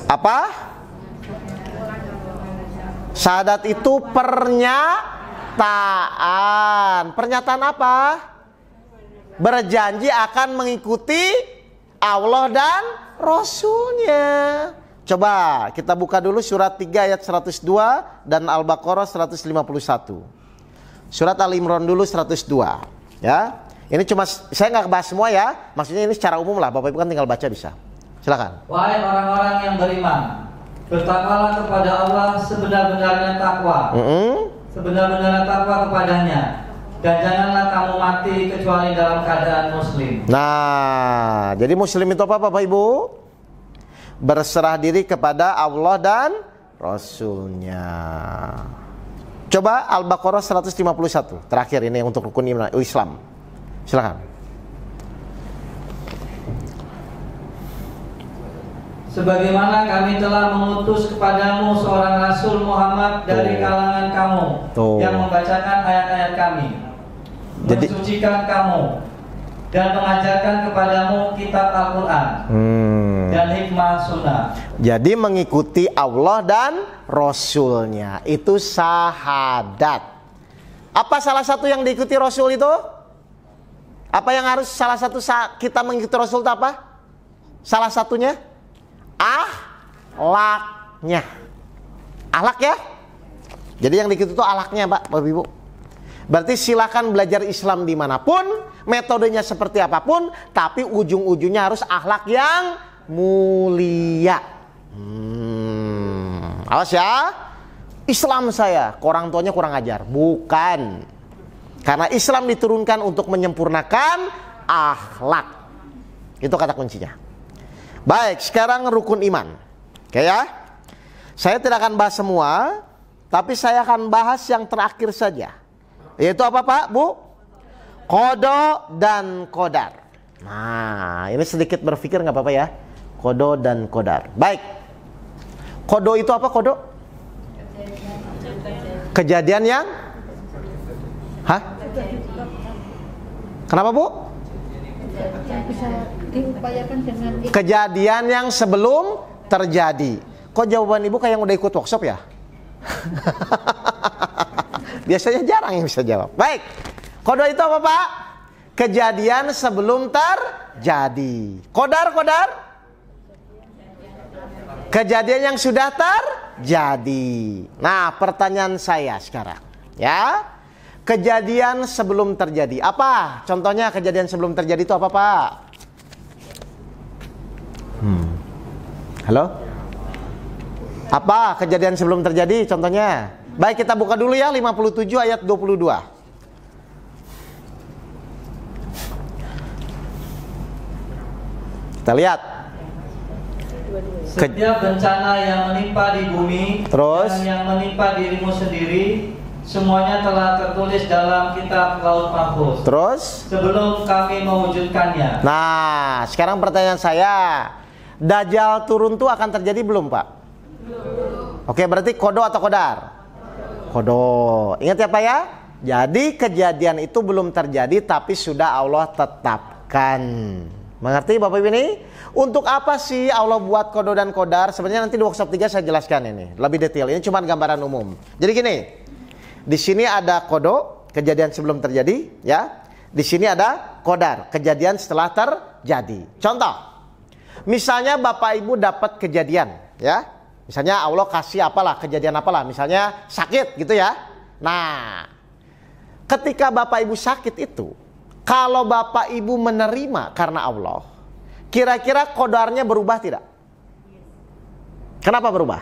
Apa? Syahadat itu pernyataan. Pernyataan apa? Berjanji akan mengikuti Allah dan Rasulnya. Coba kita buka dulu surat 3 ayat 102 dan Al-Baqarah 151. Surat Al-Imran dulu 102. Ya, ini cuma saya nggak bahas semua ya. Maksudnya ini secara umum lah. Bapak Ibu kan tinggal baca bisa. Silakan. Wahai orang-orang yang beriman, bertakwalah kepada Allah sebenar-benarnya takwa. Sebenar-benarnya takwa kepadanya. Dan janganlah kamu mati kecuali dalam keadaan muslim. Nah, jadi muslim itu apa Bapak Ibu? Berserah diri kepada Allah dan Rasulnya. Coba Al-Baqarah 151. Terakhir ini untuk rukun iman Islam. Silakan. Sebagaimana kami telah mengutus kepadamu seorang Rasul Muhammad dari kalangan kamu yang membacakan ayat-ayat kami, mensucikan kamu, dan mengajarkan kepadamu kitab Al-Quran dan hikmah sunnah. Jadi mengikuti Allah dan Rasulnya itu syahadat. Apa salah satu yang diikuti Rasul itu? Apa yang harus salah satu kita mengikuti Rasul itu apa? Salah satunya? Akhlaknya. Akhlak ya. Jadi yang diikuti itu akhlaknya Pak, Bapak Ibu. Berarti silakan belajar Islam dimanapun, metodenya seperti apapun, tapi ujung-ujungnya harus akhlak yang mulia. Awas ya. Islam saya, orang tuanya kurang ajar. Bukan. Karena Islam diturunkan untuk menyempurnakan akhlak. Itu kata kuncinya. Baik, sekarang rukun iman. Oke ya. Saya tidak akan bahas semua, tapi saya akan bahas yang terakhir saja. Yaitu apa Pak, Bu? Qada dan qadar. Nah, ini sedikit berpikir nggak apa-apa ya. Qada dan qadar. Baik. Qada itu apa qada? Kejadian yang? Hah? Kenapa Bu? Kejadian yang sebelum terjadi. Kok jawaban Ibu kayak yang udah ikut workshop ya? Biasanya jarang yang bisa jawab. Baik. Qada itu apa Pak? Kejadian sebelum terjadi. Qadar. Kejadian yang sudah terjadi. Nah, pertanyaan saya sekarang, ya. Kejadian sebelum terjadi. Apa? Contohnya kejadian sebelum terjadi itu apa, Pak? Halo? Apa kejadian sebelum terjadi? Contohnya. Baik, kita buka dulu ya 57 ayat 22. Kita lihat. Setiap bencana yang menimpa di bumi dan yang menimpa dirimu sendiri, semuanya telah tertulis dalam kitab Laut Mahfuz. Terus? Sebelum kami mewujudkannya. Nah, sekarang pertanyaan saya, Dajjal turun tuh akan terjadi belum, Pak? Belum. Oke, berarti qada atau qadar? Qada. Ingat ya, Pak ya? Jadi kejadian itu belum terjadi, tapi sudah Allah tetapkan. Mengerti Bapak Ibu ini? Untuk apa sih Allah buat qada dan qadar? Sebenarnya nanti di workshop 3 saya jelaskan ini lebih detail. Ini cuma gambaran umum. Jadi gini. Di sini ada qada, kejadian sebelum terjadi, ya. Di sini ada qadar, kejadian setelah terjadi. Contoh, misalnya Bapak Ibu dapat kejadian, ya. Misalnya Allah kasih apalah, kejadian apalah, misalnya sakit gitu ya. Nah, ketika Bapak Ibu sakit itu, kalau Bapak Ibu menerima karena Allah, kira-kira qadarnya berubah tidak? Kenapa berubah?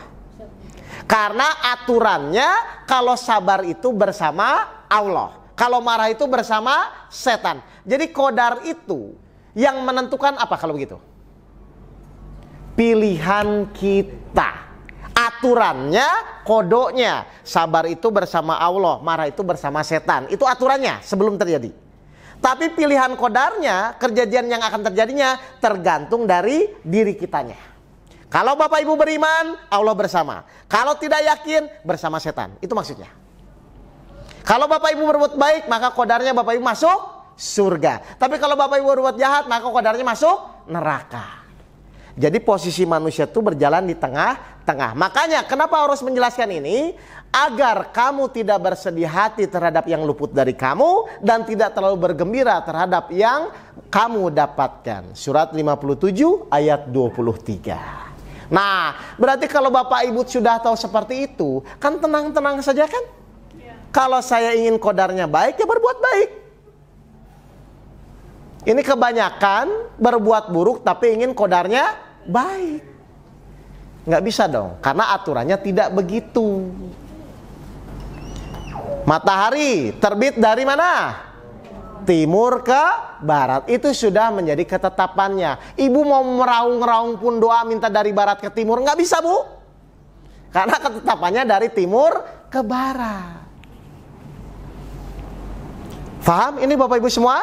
Karena aturannya kalau sabar itu bersama Allah, kalau marah itu bersama setan. Jadi qadar itu yang menentukan apa kalau begitu? Pilihan kita. aturannya, kodonya. Sabar itu bersama Allah, marah itu bersama setan. Itu aturannya sebelum terjadi. Tapi pilihan kodarnya, kejadian yang akan terjadinya tergantung dari diri kitanya. Kalau Bapak Ibu beriman, Allah bersama. Kalau tidak yakin, bersama setan. Itu maksudnya. Kalau Bapak Ibu berbuat baik, maka kodarnya Bapak Ibu masuk surga. Tapi kalau Bapak Ibu berbuat jahat, maka kodarnya masuk neraka. Jadi posisi manusia itu berjalan di tengah-tengah. Makanya kenapa harus menjelaskan ini? Agar kamu tidak bersedih hati terhadap yang luput dari kamu dan tidak terlalu bergembira terhadap yang kamu dapatkan. Surat 57 ayat 23. Nah, berarti kalau Bapak Ibu sudah tahu seperti itu, kan tenang-tenang saja kan? Kalau saya ingin kodarnya baik, ya berbuat baik. Ini kebanyakan berbuat buruk tapi ingin kodarnya baik. Nggak bisa dong, karena aturannya tidak begitu. Matahari terbit dari mana? Timur ke barat. Itu sudah menjadi ketetapannya. Ibu mau meraung-raung pun doa minta dari barat ke timur, nggak bisa, Bu. Karena ketetapannya dari timur ke barat. Faham ini Bapak Ibu semua?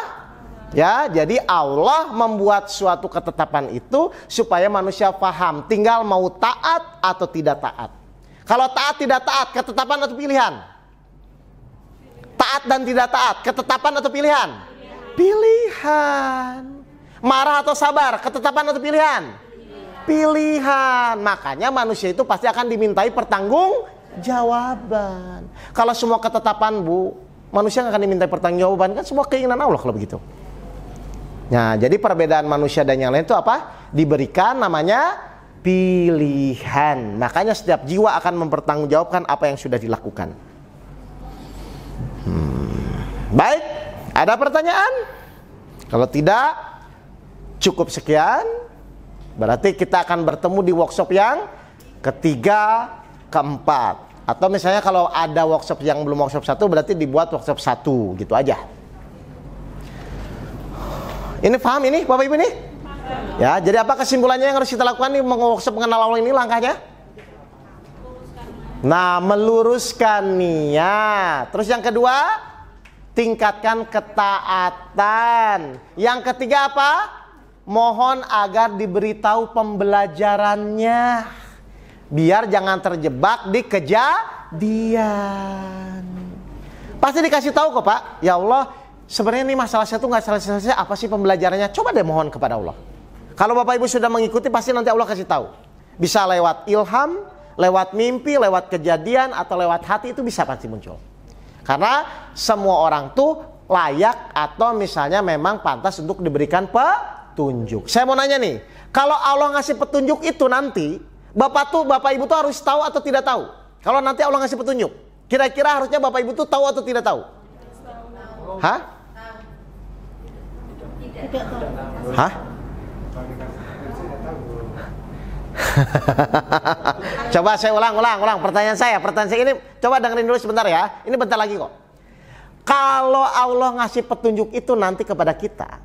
Ya, jadi Allah membuat suatu ketetapan itu supaya manusia paham. Tinggal mau taat atau tidak taat. Kalau taat tidak taat, ketetapan atau pilihan? Taat dan tidak taat, ketetapan atau pilihan? Pilihan. Marah atau sabar, ketetapan atau pilihan? Pilihan. Makanya manusia itu pasti akan dimintai pertanggungjawaban. Kalau semua ketetapan, Bu, manusia akan dimintai pertanggungjawaban. Kan semua keinginan Allah kalau begitu. Nah, jadi perbedaan manusia dan yang lain itu apa? Diberikan namanya pilihan. Makanya setiap jiwa akan mempertanggungjawabkan apa yang sudah dilakukan. Baik, ada pertanyaan? Kalau tidak, cukup sekian. Berarti kita akan bertemu di workshop yang ketiga, keempat. Atau misalnya kalau ada workshop yang belum workshop 1, berarti dibuat workshop 1, gitu aja. Ini paham ini Bapak Ibu nih? Ya, jadi apa kesimpulannya yang harus kita lakukan nih workshop mengenal Allah ini langkahnya? Nah, meluruskan niat. Terus yang kedua, tingkatkan ketaatan. Yang ketiga apa? Mohon agar diberitahu pembelajarannya. Biar jangan terjebak di kejadian. Pasti dikasih tahu kok Pak. Ya Allah, sebenarnya ini masalah saya tuh nggak selesai-selesai. Apa sih pembelajarannya? Coba deh mohon kepada Allah. Kalau Bapak Ibu sudah mengikuti, pasti nanti Allah kasih tahu. Bisa lewat ilham, lewat mimpi, lewat kejadian, atau lewat hati, itu bisa pasti muncul. Karena semua orang tuh layak atau misalnya memang pantas untuk diberikan petunjuk. Saya mau nanya nih, kalau Allah ngasih petunjuk itu nanti, Bapak Ibu tuh harus tahu atau tidak tahu? Kalau nanti Allah ngasih petunjuk, kira-kira harusnya Bapak Ibu tuh tahu atau tidak tahu? Hah? Hah? Coba saya ulang pertanyaan saya ini, coba dengerin dulu sebentar ya. Ini bentar lagi kok. Kalau Allah ngasih petunjuk itu nanti kepada kita,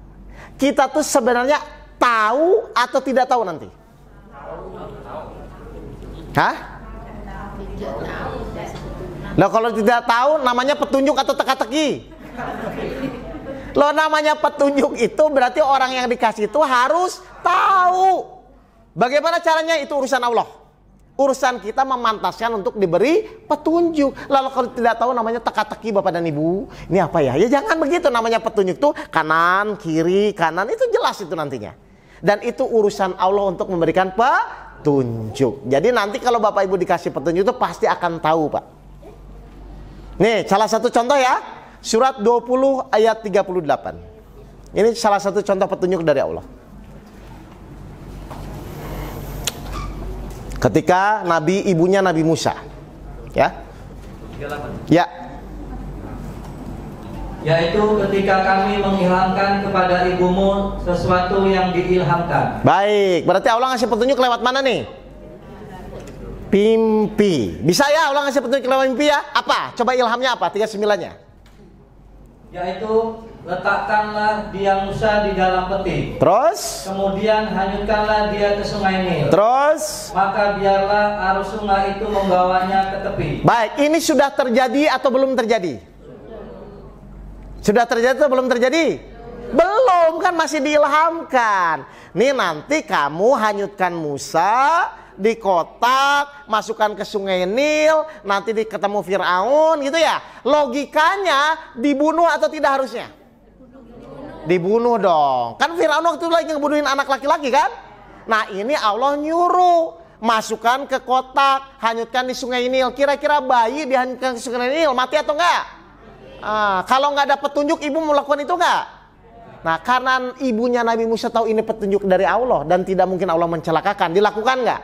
kita tuh sebenarnya tahu atau tidak tahu nanti? Hah? Nah, kalau tidak tahu namanya petunjuk atau teka-teki? Loh, namanya petunjuk itu berarti orang yang dikasih itu harus tahu. Bagaimana caranya? Itu urusan Allah. Urusan kita memantaskan untuk diberi petunjuk. Lalu kalau tidak tahu namanya teka-teki Bapak dan Ibu. Ini apa ya? Ya jangan begitu, namanya petunjuk tuh kanan, kiri, kanan, itu jelas itu nantinya. Dan itu urusan Allah untuk memberikan petunjuk. Jadi nanti kalau Bapak Ibu dikasih petunjuk itu pasti akan tahu Pak. Nih salah satu contoh ya. Surat 20 ayat 38. Ini salah satu contoh petunjuk dari Allah. Ketika ibunya Nabi Musa, ya, ya, yaitu ketika kami mengilhamkan kepada ibumu sesuatu yang diilhamkan. Baik, berarti Allah ngasih petunjuk lewat mana nih? Mimpi. Bisa ya Allah ngasih petunjuk lewat mimpi ya? Apa? Coba ilhamnya apa? 39-nya. yaitu letakkanlah dia Musa di dalam peti. Terus? Kemudian hanyutkanlah dia ke sungai Nil. Terus? Maka biarlah arus sungai itu membawanya ke tepi. Baik, ini sudah terjadi atau belum terjadi? Sudah terjadi atau belum terjadi? Belum, kan masih diilhamkan. Nih nanti kamu hanyutkan Musa di kotak, masukkan ke sungai Nil, nanti ketemu Fir'aun gitu ya. Logikanya dibunuh atau tidak harusnya? Dibunuh dong. Kan Fir'aun waktu itu lagi ngebunuhin anak laki-laki kan? Nah ini Allah nyuruh, masukkan ke kotak, hanyutkan di sungai Nil. Kira-kira bayi dihanyutkan ke sungai Nil mati atau enggak? Kalau nggak ada petunjuk, ibu melakukan itu enggak? Nah karena ibunya Nabi Musa tahu ini petunjuk dari Allah dan tidak mungkin Allah mencelakakan, dilakukan nggak?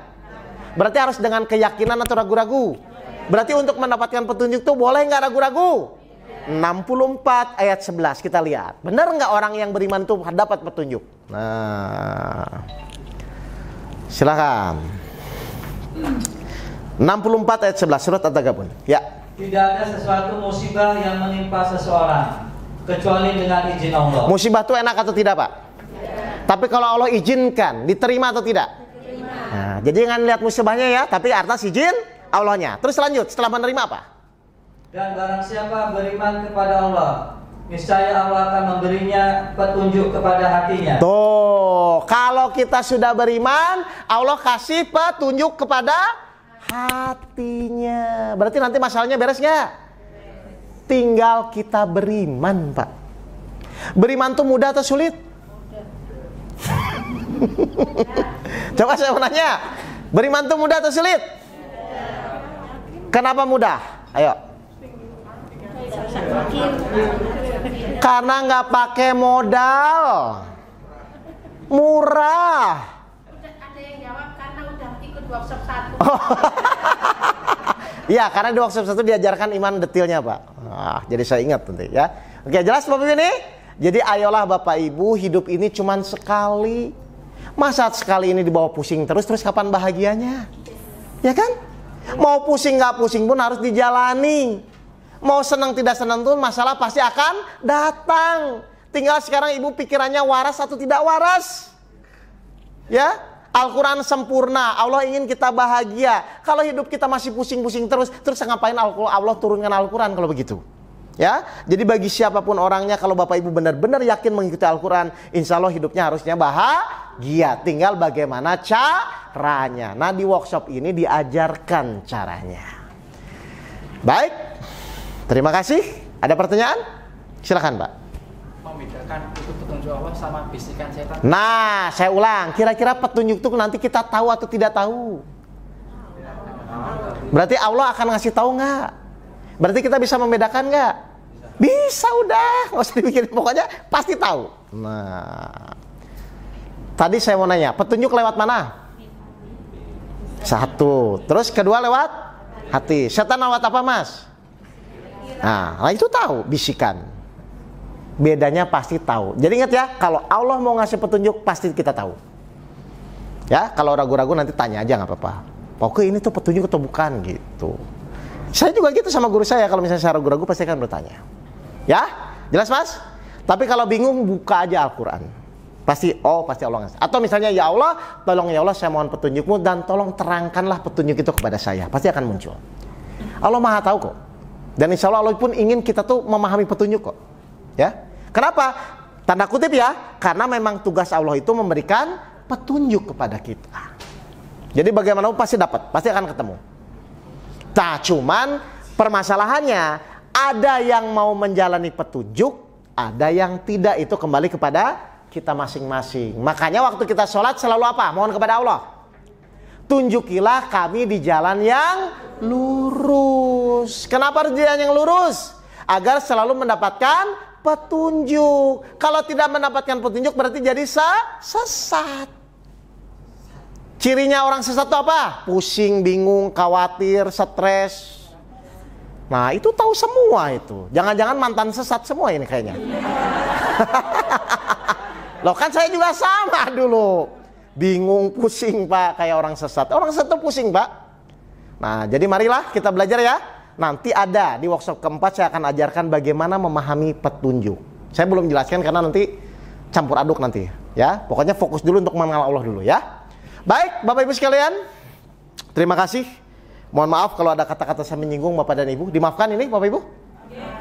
Berarti harus dengan keyakinan atau ragu-ragu? Berarti untuk mendapatkan petunjuk itu boleh nggak ragu-ragu? 64 ayat 11 kita lihat. Benar nggak orang yang beriman itu dapat petunjuk? Nah, silakan. 64 ayat 11 surat At-Taghabun. Ya. Tidak ada sesuatu musibah yang menimpa seseorang kecuali dengan izin Allah. Musibah itu enak atau tidak, Pak? Tapi kalau Allah izinkan, diterima atau tidak? Nah, jadi jangan lihat musibahnya ya, tapi atas izin Allahnya. Terus lanjut, setelah menerima apa? Dan barang siapa beriman kepada Allah, niscaya Allah akan memberinya petunjuk kepada hatinya. Tuh, kalau kita sudah beriman, Allah kasih petunjuk kepada hatinya. Berarti nanti masalahnya beres nggak? Tinggal kita beriman, Pak. Beriman tuh mudah atau sulit? Coba saya mau nanya, beriman tuh mudah atau sulit? Kenapa mudah? Ayo. Karena nggak pakai modal, murah. Ada yang jawab karena udah ikut workshop 1. Iya, karena di workshop 1 diajarkan iman detailnya, Pak. Jadi saya ingat nanti ya. Oke, jelas Bapak Ibu ini? Jadi ayolah Bapak Ibu, hidup ini cuman sekali. Masa sekali ini dibawa pusing terus kapan bahagianya? Ya kan? Mau pusing nggak pusing pun harus dijalani. Mau senang tidak senang pun masalah pasti akan datang. Tinggal sekarang ibu pikirannya waras atau tidak waras. Ya, Al-Quran sempurna. Allah ingin kita bahagia. Kalau hidup kita masih pusing-pusing terus ngapain Allah turunkan Al-Quran kalau begitu? Ya, jadi bagi siapapun orangnya, kalau Bapak Ibu benar-benar yakin mengikuti Al-Quran, insya Allah hidupnya harusnya bahagia. Tinggal bagaimana caranya. Nah, di workshop ini diajarkan caranya. Baik, terima kasih. Ada pertanyaan? Silakan, Pak. Membedakan itu petunjuk Allah sama bisikan setan. Nah, saya ulang. Kira-kira petunjuk itu nanti kita tahu atau tidak tahu? Berarti Allah akan ngasih tahu nggak? Berarti kita bisa membedakan nggak? Bisa, udah, nggak usah dipikirin, pokoknya pasti tahu. Nah, tadi saya mau nanya, petunjuk lewat mana? Satu, terus kedua lewat hati. Setan lewat apa, Mas? Nah itu tahu, bisikan. Bedanya pasti tahu. Jadi ingat ya, kalau Allah mau ngasih petunjuk pasti kita tahu. Ya, kalau ragu-ragu nanti tanya aja nggak apa-apa. Oke, ini tuh petunjuk atau bukan gitu. Saya juga gitu sama guru saya, kalau misalnya saya ragu-ragu pasti akan bertanya. Ya, jelas Mas? Tapi kalau bingung buka aja Al-Quran. Pasti Allah ngasih. Atau misalnya, ya Allah, tolong ya Allah saya mohon petunjukmu dan tolong terangkanlah petunjuk itu kepada saya. Pasti akan muncul. Allah Maha tahu kok. Dan insya Allah pun ingin kita tuh memahami petunjuk kok. Ya, kenapa? Tanda kutip ya, karena memang tugas Allah itu memberikan petunjuk kepada kita. Jadi bagaimanapun pasti dapat, pasti akan ketemu. Nah, cuman permasalahannya ada yang mau menjalani petunjuk, ada yang tidak. Itu kembali kepada kita masing-masing. Makanya waktu kita sholat selalu apa? Mohon kepada Allah, tunjukilah kami di jalan yang lurus. Kenapa harus di jalan yang lurus? Agar selalu mendapatkan petunjuk. Kalau tidak mendapatkan petunjuk berarti jadi sesat. Cirinya orang sesat itu apa? Pusing, bingung, khawatir, stres. Nah itu tahu semua itu. Jangan-jangan mantan sesat semua ini kayaknya. Loh kan saya juga sama dulu. Bingung, pusing Pak, kayak orang sesat. Orang sesat itu pusing Pak. Nah jadi marilah kita belajar ya. nanti ada di workshop keempat saya akan ajarkan bagaimana memahami petunjuk. Saya belum jelaskan karena nanti campur aduk nanti ya. Pokoknya fokus dulu untuk mengenal Allah dulu ya. Baik, Bapak Ibu sekalian, terima kasih. Mohon maaf kalau ada kata-kata saya menyinggung Bapak dan Ibu. Dimaafkan ini Bapak Ibu?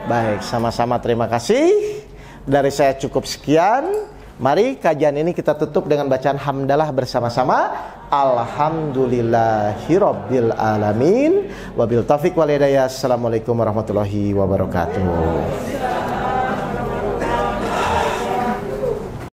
Baik, sama-sama terima kasih. Dari saya cukup sekian. Mari kajian ini kita tutup dengan bacaan hamdalah bersama-sama. Alhamdulillahirabbil alamin. Wabil taufiq wal hidayah. Assalamualaikum warahmatullahi wabarakatuh.